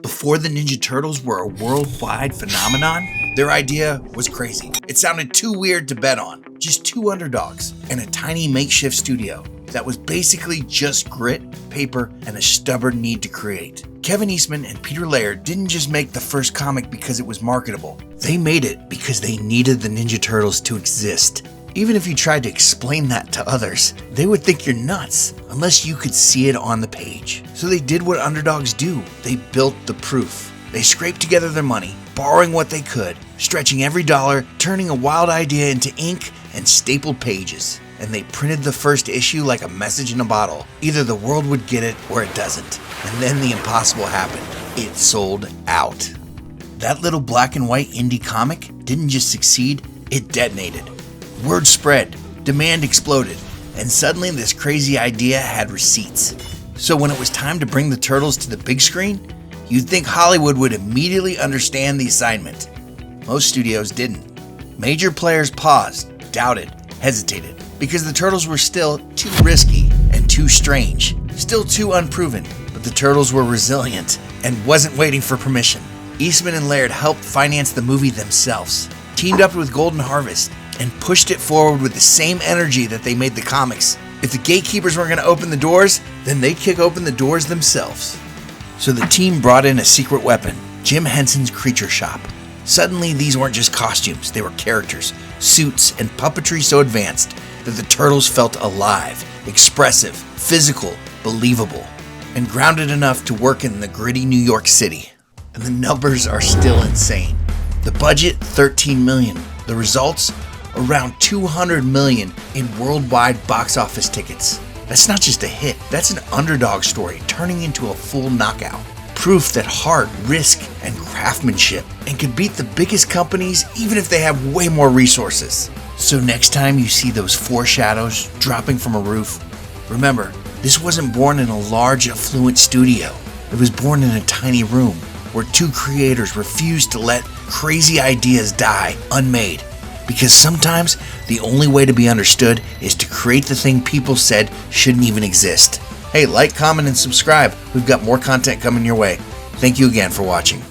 Before the Ninja Turtles were a worldwide phenomenon, their idea was crazy. It sounded too weird to bet on. Just two underdogs and a tiny makeshift studio that was basically just grit, paper, and a stubborn need to create. Kevin Eastman and Peter Laird didn't just make the first comic because it was marketable. They made it because they needed the Ninja Turtles to exist. Even if you tried to explain that to others, they would think you're nuts unless you could see it on the page. So they did what underdogs do. They built the proof. They scraped together their money, borrowing what they could, stretching every dollar, turning a wild idea into ink and stapled pages. And they printed the first issue like a message in a bottle. Either the world would get it or it doesn't. And then the impossible happened. It sold out. That little black and white indie comic didn't just succeed, it detonated. Word spread, demand exploded, and suddenly this crazy idea had receipts. So when it was time to bring the Turtles to the big screen, you'd think Hollywood would immediately understand the assignment. Most studios didn't. Major players paused, doubted, hesitated, because the Turtles were still too risky and too strange, still too unproven. But the Turtles were resilient and wasn't waiting for permission. Eastman and Laird helped finance the movie themselves, teamed up with Golden Harvest, and pushed it forward with the same energy that they made the comics. If the gatekeepers weren't going to open the doors, then they'd kick open the doors themselves. So the team brought in a secret weapon, Jim Henson's Creature Shop. Suddenly, these weren't just costumes, they were characters, suits, and puppetry so advanced that the Turtles felt alive, expressive, physical, believable, and grounded enough to work in the gritty New York City. And the numbers are still insane. The budget, $13 million. The results, around $200 million in worldwide box office tickets. That's not just a hit, that's an underdog story turning into a full knockout. Proof that heart, risk, and craftsmanship and could beat the biggest companies even if they have way more resources. So next time you see those four shadows dropping from a roof, remember, this wasn't born in a large affluent studio. It was born in a tiny room where two creators refused to let crazy ideas die unmade. Because sometimes the only way to be understood is to create the thing people said shouldn't even exist. Hey, like, comment, and subscribe. We've got more content coming your way. Thank you again for watching.